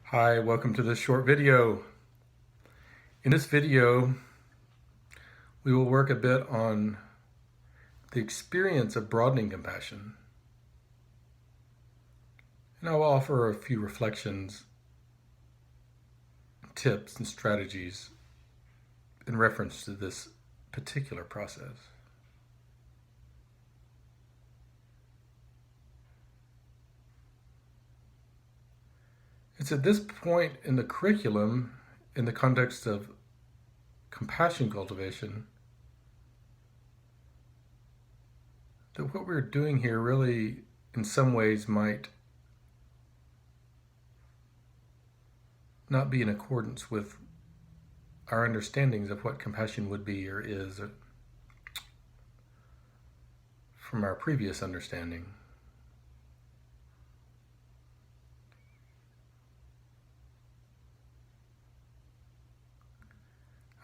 Hi, welcome to this short video. In this video, we will work a bit on the experience of broadening compassion. And I will offer a few reflections, tips, and strategies in reference to this particular process. It's at this point in the curriculum, in the context of compassion cultivation, that what we're doing here really, in some ways, might not be in accordance with our understandings of what compassion would be or is from our previous understanding.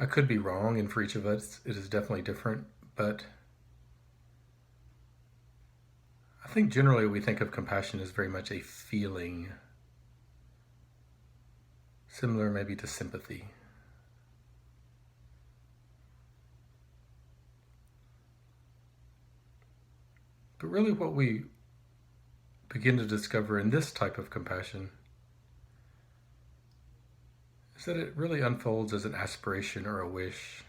I could be wrong, and for each of us it is definitely different, but I think generally we think of compassion as very much a feeling, similar maybe to sympathy. But really what we begin to discover in this type of compassion is that it really unfolds as an aspiration or a wish.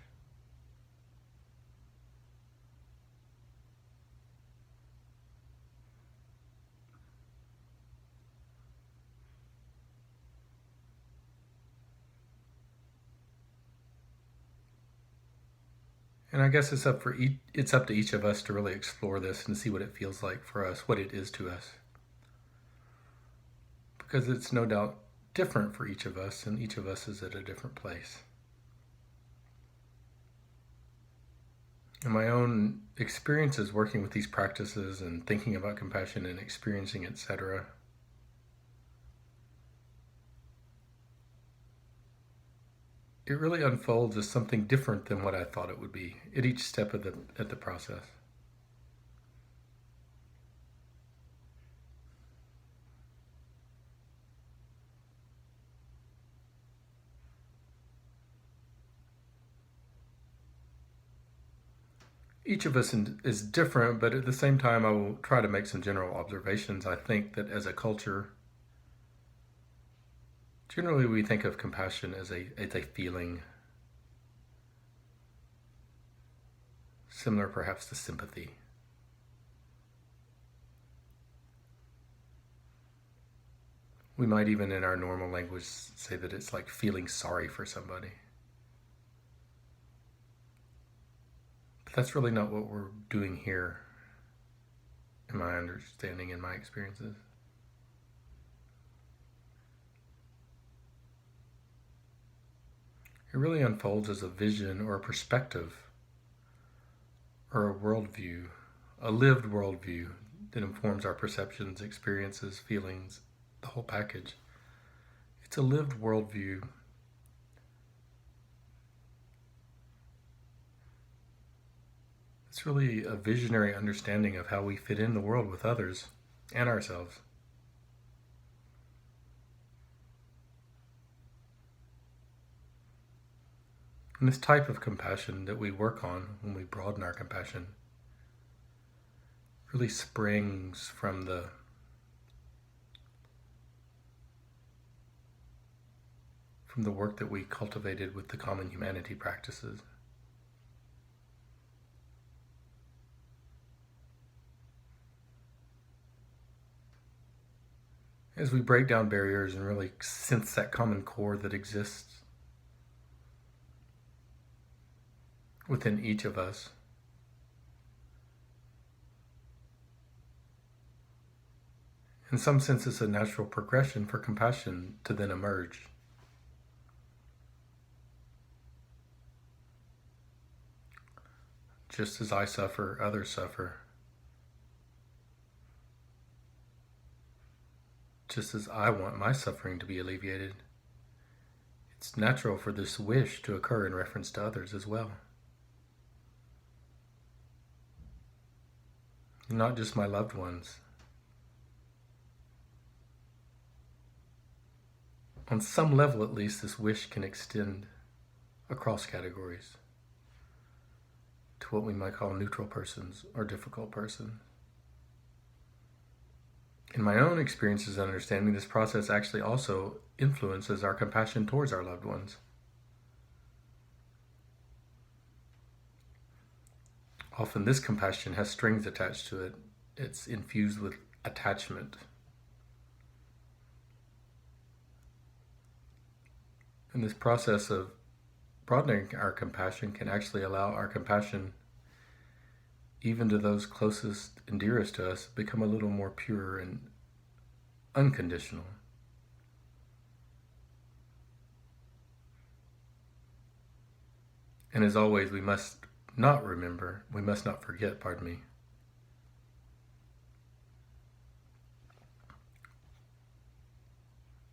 And I guess it's up to each of us to really explore this and see what it feels like for us, what it is to us. Because it's no doubt different for each of us, and each of us is at a different place. In my own experiences working with these practices and thinking about compassion and experiencing, etc., it really unfolds as something different than what I thought it would be at each step of the process. Each of us is different, but at the same time, I will try to make some general observations. I think that as a culture, generally we think of compassion as a feeling, similar perhaps to sympathy. We might even in our normal language say that it's like feeling sorry for somebody. But that's really not what we're doing here, in my understanding, in my experiences. It really unfolds as a vision or a perspective or a worldview, a lived worldview that informs our perceptions, experiences, feelings, the whole package. It's a lived worldview. It's really a visionary understanding of how we fit in the world with others and ourselves. And this type of compassion that we work on when we broaden our compassion really springs from the work that we cultivated with the common humanity practices. As we break down barriers and really sense that common core that exists within each of us, in some sense it's a natural progression for compassion to then emerge. Just as I suffer, others suffer. Just as I want my suffering to be alleviated, it's natural for this wish to occur in reference to others as well. Not just my loved ones. on some level at least, this wish can extend across categories to what we might call neutral persons or difficult persons. In my own experiences and understanding, this process actually also influences our compassion towards our loved ones. Often this compassion has strings attached to it. It's infused with attachment. And this process of broadening our compassion can actually allow our compassion, even to those closest and dearest to us, become a little more pure and unconditional. And as always, we must not forget,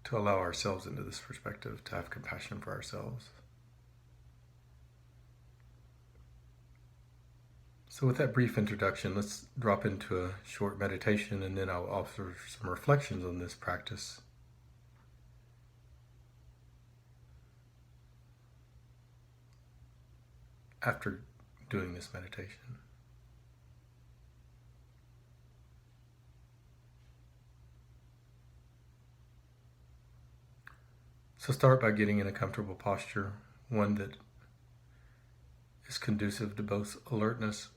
to allow ourselves into this perspective, to have compassion for ourselves. So with that brief introduction, let's drop into a short meditation, and then I'll offer some reflections on this practice. After doing this meditation. So start by getting in a comfortable posture, one that is conducive to both alertness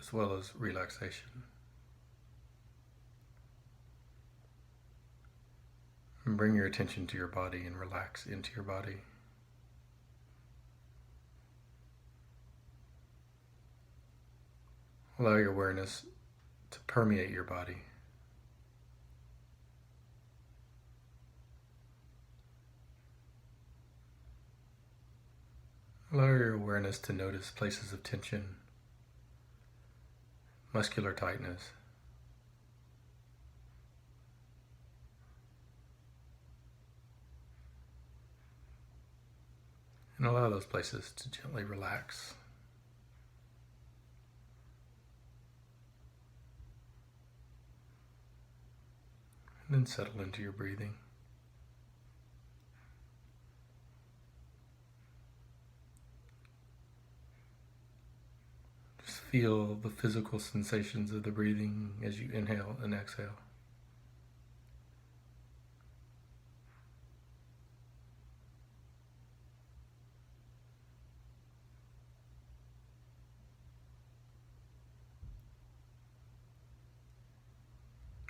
as well as relaxation. And bring your attention to your body and relax into your body. Allow your awareness to permeate your body. Allow your awareness to notice places of tension, muscular tightness, and allow those places to gently relax. And then settle into your breathing. Just feel the physical sensations of the breathing as you inhale and exhale.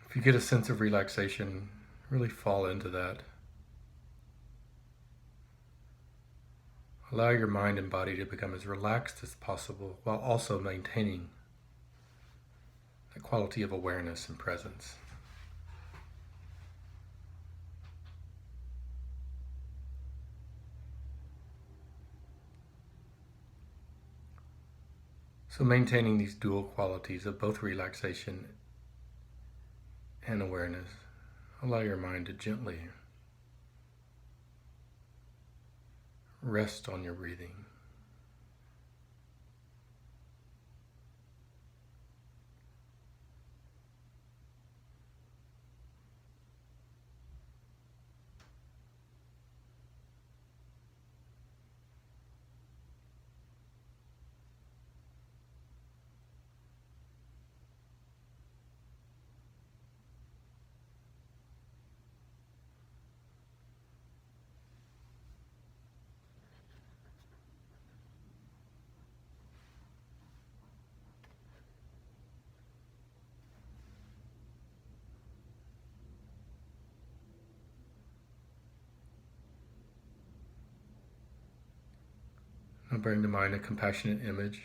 If you get a sense of relaxation, really fall into that. Allow your mind and body to become as relaxed as possible while also maintaining the quality of awareness and presence. So maintaining these dual qualities of both relaxation and awareness, allow your mind to gently rest on your breathing. Now bring to mind a compassionate image.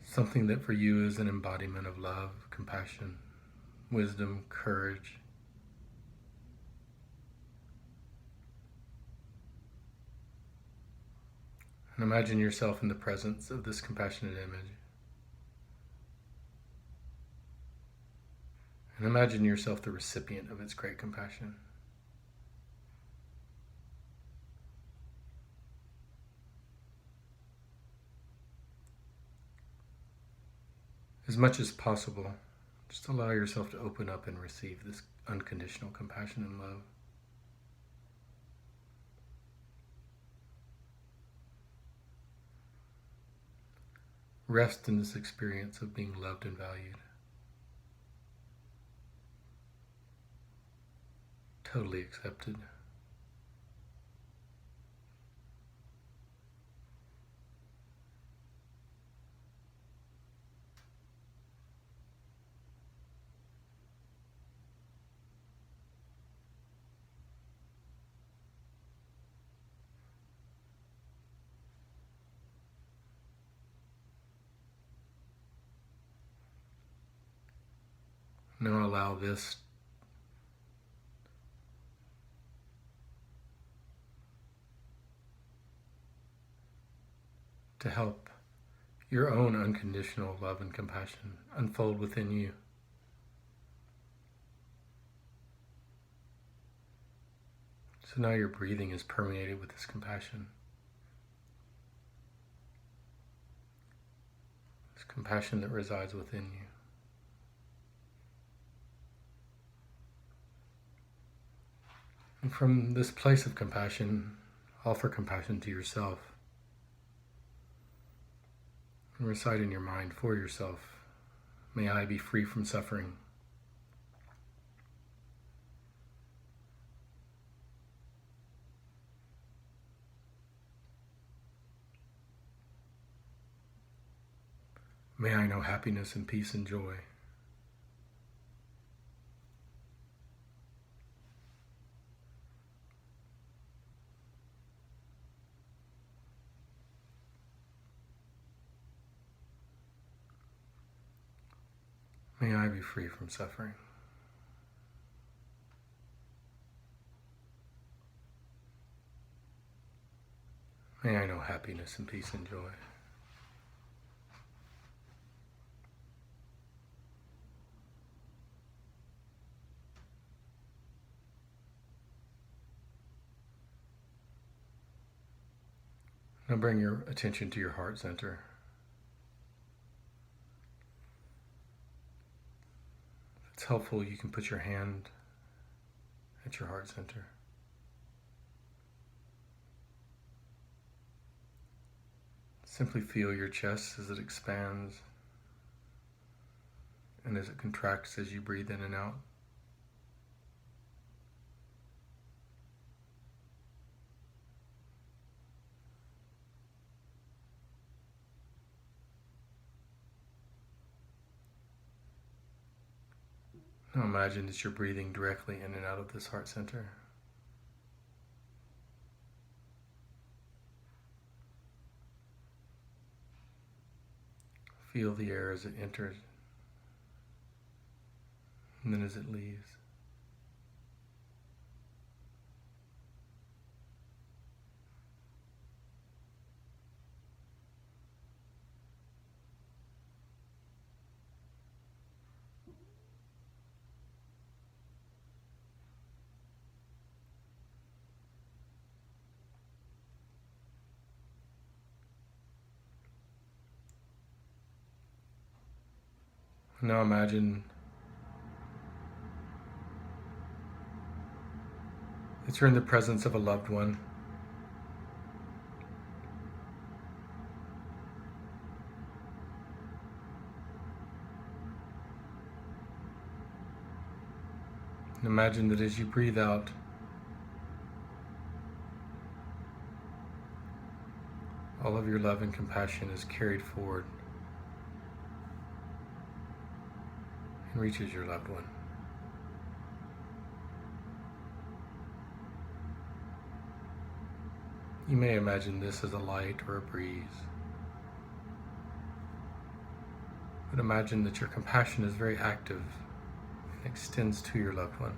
Something that for you is an embodiment of love, compassion, wisdom, courage. And imagine yourself in the presence of this compassionate image. And imagine yourself the recipient of its great compassion. As much as possible, Just allow yourself to open up and receive this unconditional compassion and love. Rest in this experience of being loved and valued. Totally accepted. Now allow this to help your own unconditional love and compassion unfold within you. So now your breathing is permeated with this compassion. This compassion that resides within you. And from this place of compassion, offer compassion to yourself. And recite in your mind for yourself, may I be free from suffering. May I know happiness and peace and joy. May I be free from suffering. May I know happiness and peace and joy. Now bring your attention to your heart center. If it's helpful, you can put your hand at your heart center. Simply feel your chest as it expands and as it contracts as you breathe in and out. Now imagine that you're breathing directly in and out of this heart center. Feel the air as it enters and then as it leaves. Now imagine that you're in the presence of a loved one. And imagine that as you breathe out, all of your love and compassion is carried forward and reaches your loved one. You may imagine this as a light or a breeze, but imagine that your compassion is very active and extends to your loved one.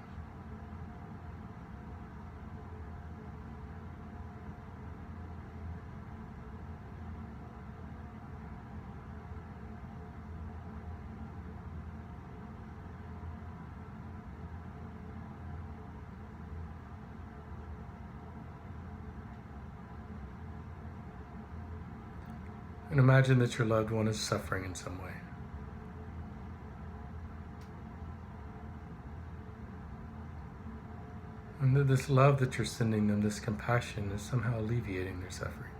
And imagine that your loved one is suffering in some way. And that this love that you're sending them, this compassion, is somehow alleviating their suffering.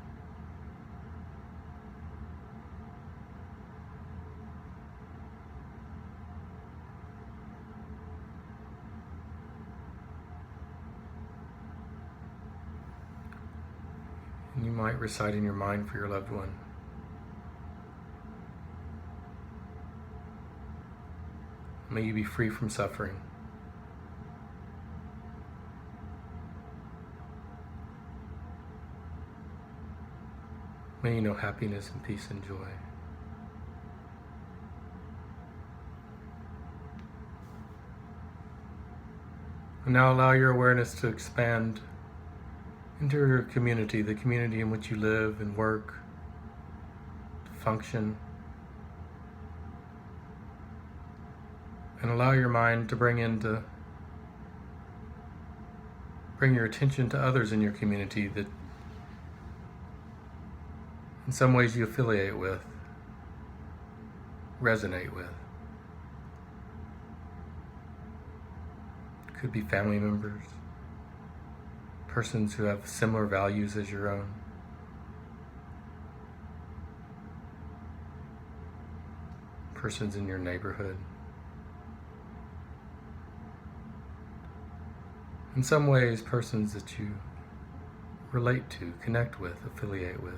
And you might recite in your mind for your loved one, may you be free from suffering. May you know happiness and peace and joy. And now allow your awareness to expand into your community, the community in which you live and work, function. And allow your mind to bring your attention to others in your community that in some ways you affiliate with, resonate with. Could be family members, persons who have similar values as your own. Persons in your neighborhood. In some ways, persons that you relate to, connect with, affiliate with.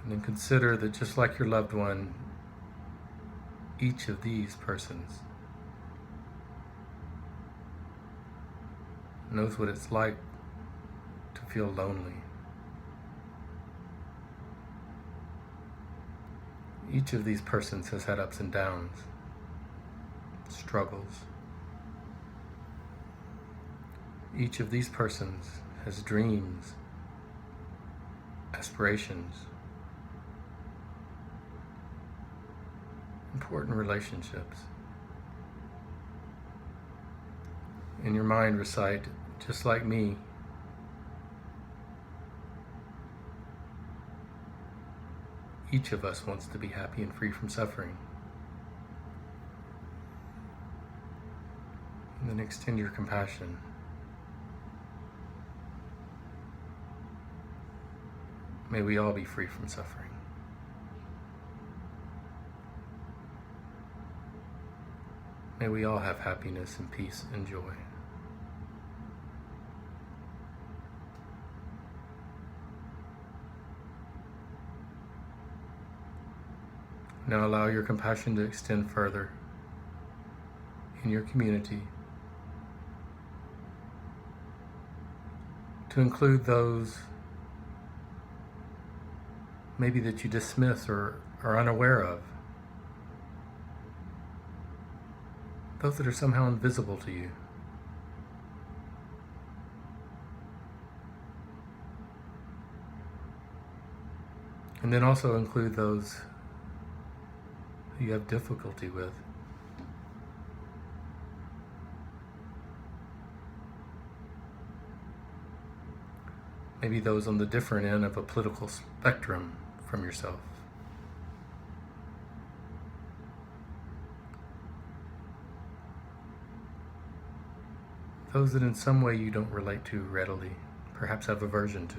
And then consider that just like your loved one, each of these persons knows what it's like to feel lonely. Each of these persons has had ups and downs, struggles. Each of these persons has dreams, aspirations, important relationships. In your mind, recite, just like me, each of us wants to be happy and free from suffering. And then extend your compassion. May we all be free from suffering. May we all have happiness and peace and joy. Now allow your compassion to extend further in your community, to include those maybe that you dismiss or are unaware of, those that are somehow invisible to you. And then also include those who you have difficulty with. Maybe those on the different end of a political spectrum from yourself. Those that in some way you don't relate to readily, perhaps have aversion to.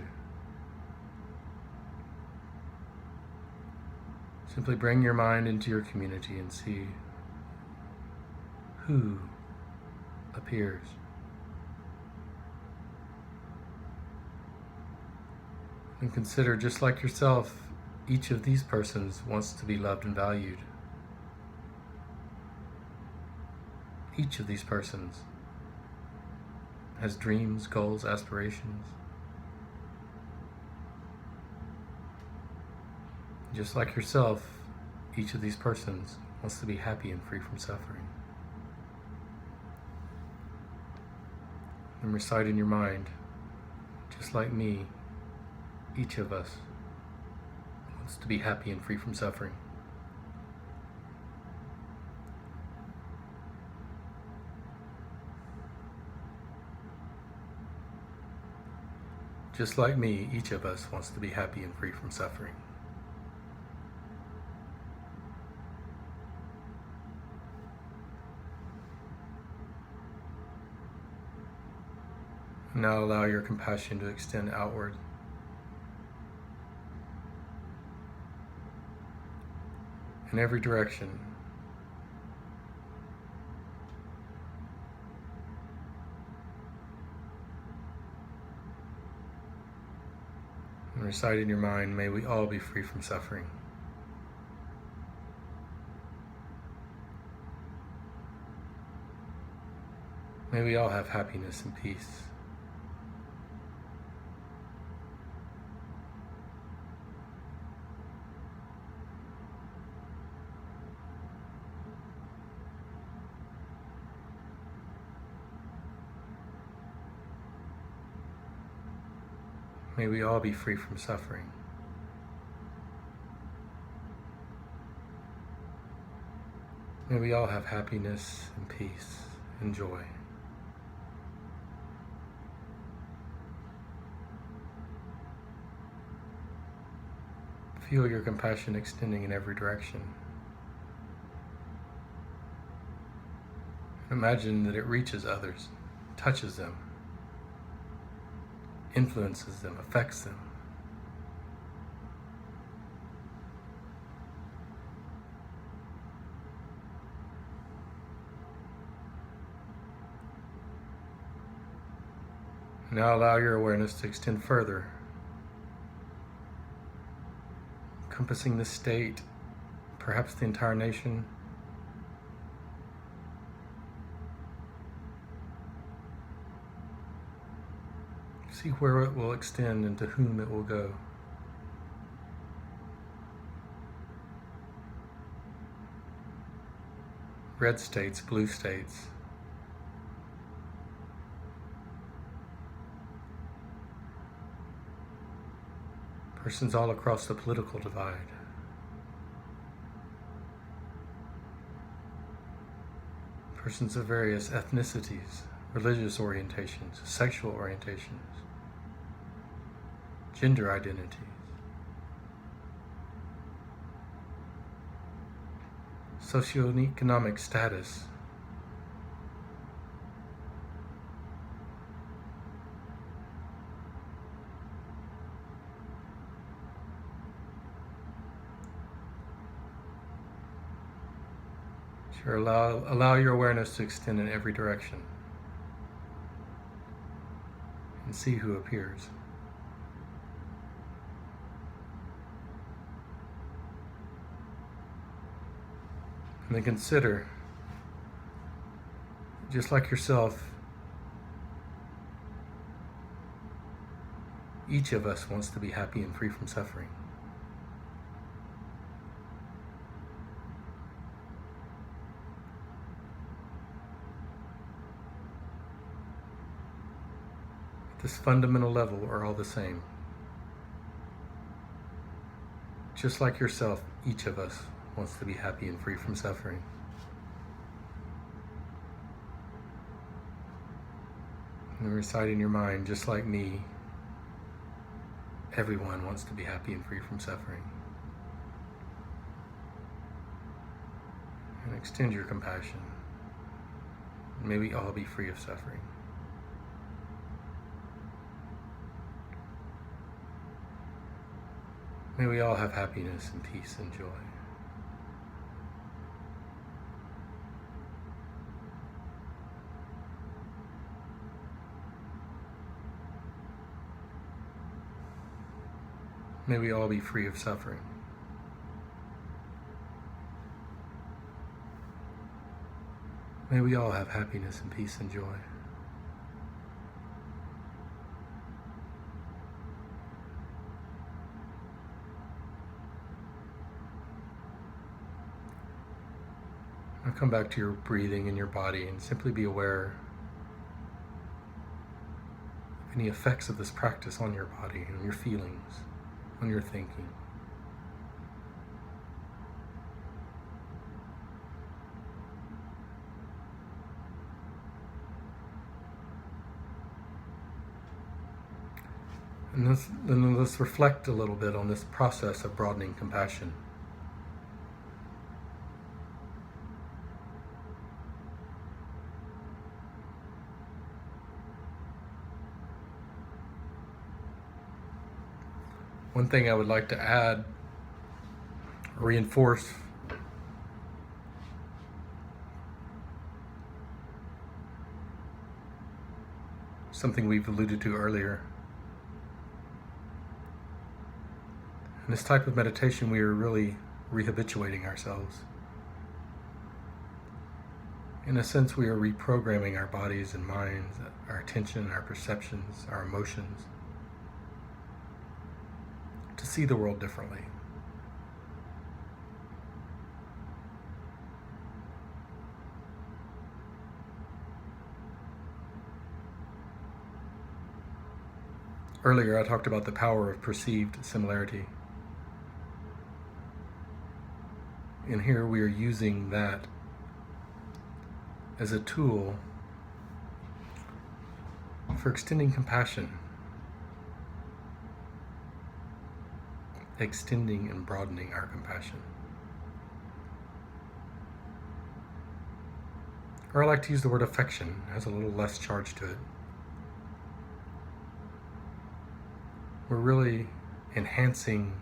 Simply bring your mind into your community and see who appears. And consider, just like yourself, each of these persons wants to be loved and valued. Each of these persons has dreams, goals, aspirations. Just like yourself, each of these persons wants to be happy and free from suffering. And recite in your mind, just like me, each of us wants to be happy and free from suffering. Just like me, each of us wants to be happy and free from suffering. Now allow your compassion to extend outward. In every direction. And recite in your mind, may we all be free from suffering. May we all have happiness and peace. May we all be free from suffering. May we all have happiness and peace and joy. Feel your compassion extending in every direction. Imagine that it reaches others, touches them, influences them, affects them. Now allow your awareness to extend further, encompassing the state, perhaps the entire nation. See where it will extend and to whom it will go. Red states, blue states. Persons all across the political divide. Persons of various ethnicities, religious orientations, sexual orientations, gender identities, socioeconomic status, sure, allow your awareness to extend in every direction and see who appears. And then consider, just like yourself, each of us wants to be happy and free from suffering. At this fundamental level, we're all the same. Just like yourself, each of us wants to be happy and free from suffering. And recite in your mind, just like me, everyone wants to be happy and free from suffering. And extend your compassion. May we all be free of suffering. May we all have happiness and peace and joy. May we all be free of suffering. May we all have happiness and peace and joy. Now come back to your breathing and your body and simply be aware of any effects of this practice on your body, on your feelings, on your thinking. And then let's reflect a little bit on this process of broadening compassion. One thing I would like to add, reinforce, something we've alluded to earlier. In this type of meditation, we are really rehabituating ourselves. In a sense, we are reprogramming our bodies and minds, our attention, our perceptions, our emotions, to see the world differently. Earlier, I talked about the power of perceived similarity. And here we are using that as a tool for extending compassion, extending and broadening our compassion. Or I like to use the word affection, it has a little less charge to it. We're really enhancing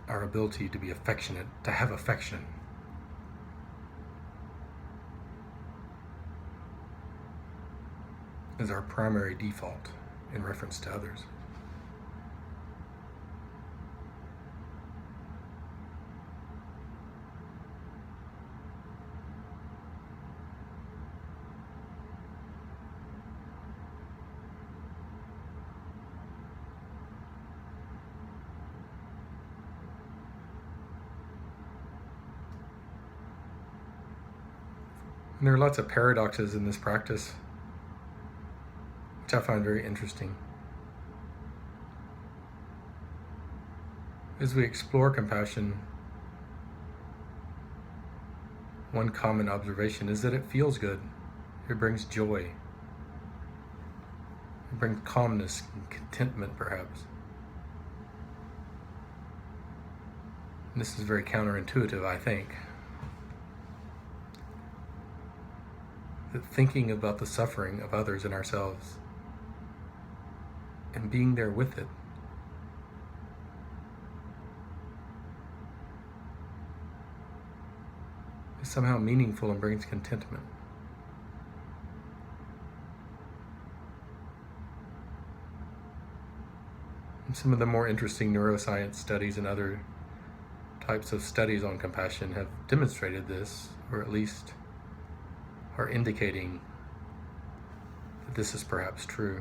our ability to be affectionate, to have affection. As our primary default in reference to others. And there are lots of paradoxes in this practice, which I find very interesting. As we explore compassion, one common observation is that it feels good. It brings joy. It brings calmness and contentment, perhaps. And this is very counterintuitive, I think. That thinking about the suffering of others and ourselves and being there with it is somehow meaningful and brings contentment. And some of the more interesting neuroscience studies and other types of studies on compassion have demonstrated this, or at least are indicating that this is perhaps true.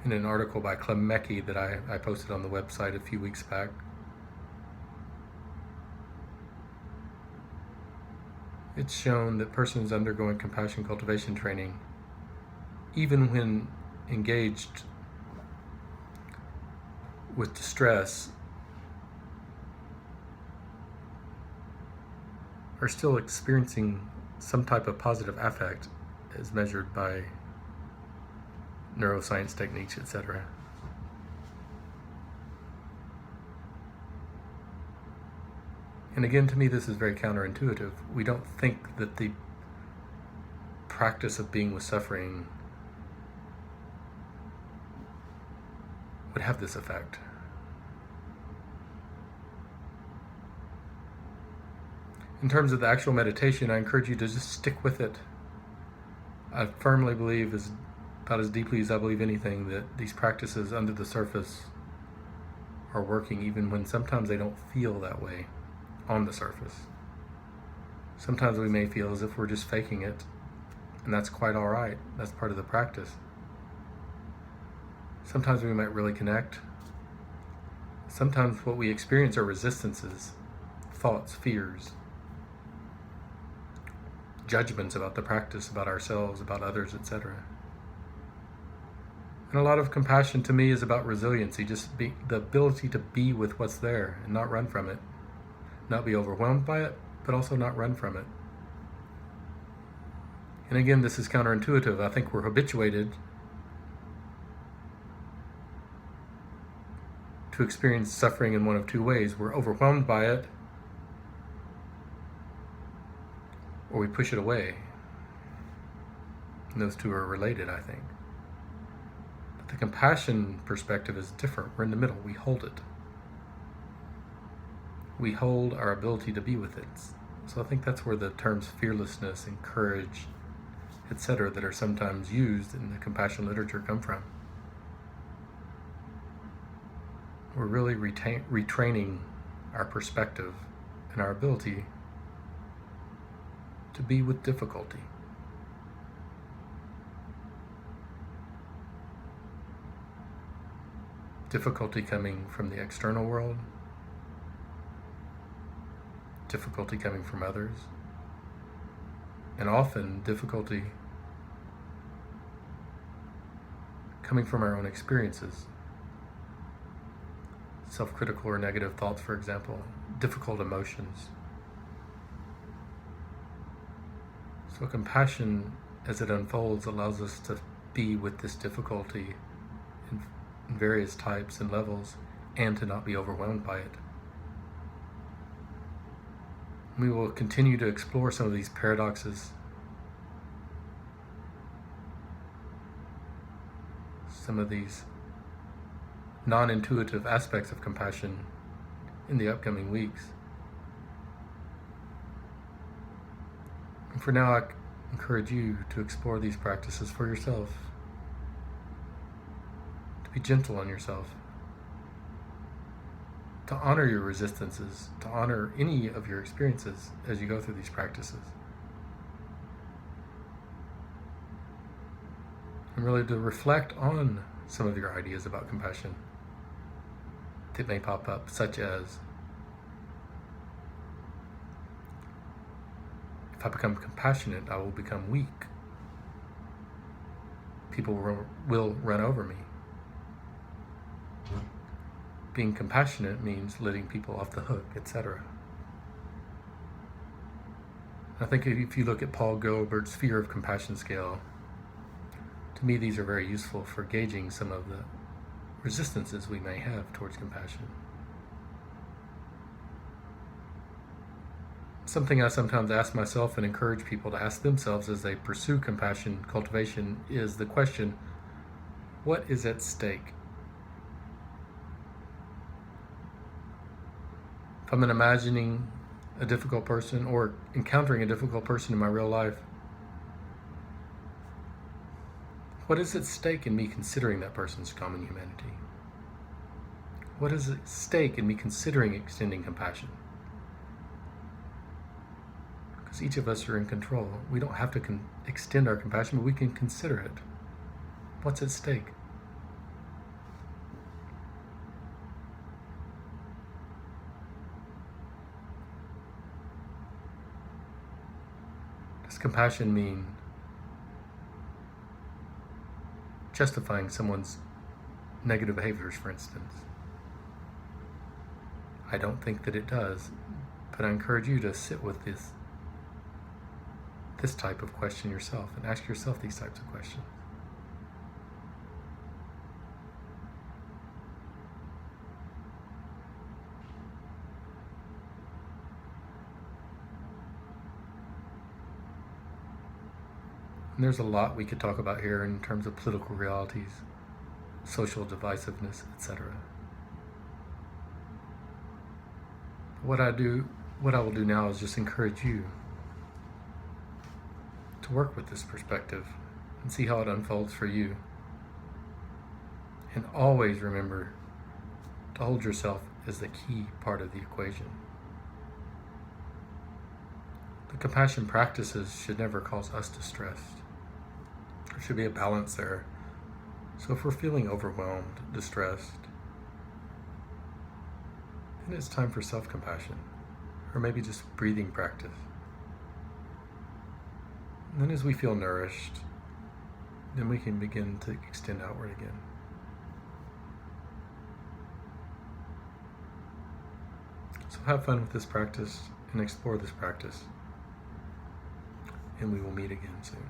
In an article by Clem Mecki that I posted on the website a few weeks back, it's shown that persons undergoing compassion cultivation training, even when engaged with distress, are still experiencing some type of positive affect as measured by neuroscience techniques, etc. And again, to me, this is very counterintuitive. We don't think that the practice of being with suffering would have this effect. In terms of the actual meditation, I encourage you to just stick with it. I firmly believe, about as deeply as I believe anything, that these practices under the surface are working, even when sometimes they don't feel that way on the surface. Sometimes we may feel as if we're just faking it, and that's quite all right. That's part of the practice. Sometimes we might really connect. Sometimes what we experience are resistances, thoughts, fears, judgments about the practice, about ourselves, about others, etc. And a lot of compassion to me is about resiliency, the ability to be with what's there and not run from it. Not be overwhelmed by it, but also not run from it. And again, this is counterintuitive. I think we're habituated to experience suffering in one of two ways. We're overwhelmed by it, or we push it away. And those two are related, I think. The compassion perspective is different. We're in the middle. We hold it. We hold our ability to be with it. So I think that's where the terms fearlessness and courage, etc., that are sometimes used in the compassion literature come from. We're really retraining our perspective and our ability to be with difficulty. Difficulty coming from the external world, difficulty coming from others, and often difficulty coming from our own experiences. Self-critical or negative thoughts, for example, difficult emotions. So compassion, as it unfolds, allows us to be with this difficulty in various types and levels, and to not be overwhelmed by it. We will continue to explore some of these paradoxes, some of these non-intuitive aspects of compassion in the upcoming weeks. And for now, I encourage you to explore these practices for yourself, to be gentle on yourself, to honor your resistances, to honor any of your experiences as you go through these practices. And really to reflect on some of your ideas about compassion that may pop up, such as, if I become compassionate, I will become weak. People will run over me. Being compassionate means letting people off the hook, etc. I think if you look at Paul Gilbert's Fear of Compassion scale, to me these are very useful for gauging some of the resistances we may have towards compassion. Something I sometimes ask myself and encourage people to ask themselves as they pursue compassion cultivation is the question, what is at stake? If I'm imagining a difficult person or encountering a difficult person in my real life, what is at stake in me considering that person's common humanity? What is at stake in me considering extending compassion? Because each of us are in control. We don't have to extend our compassion, but we can consider it. What's at stake? Does compassion mean justifying someone's negative behaviors, for instance? I don't think that it does, but I encourage you to sit with this type of question yourself and ask yourself these types of questions. And there's a lot we could talk about here in terms of political realities, social divisiveness, etc. What I will do now is just encourage you to work with this perspective and see how it unfolds for you. And always remember to hold yourself as the key part of the equation. The compassion practices should never cause us distress. There should be a balance there. So if we're feeling overwhelmed, distressed, then it's time for self-compassion, or maybe just breathing practice. And then as we feel nourished, then we can begin to extend outward again. So have fun with this practice and explore this practice. And we will meet again soon.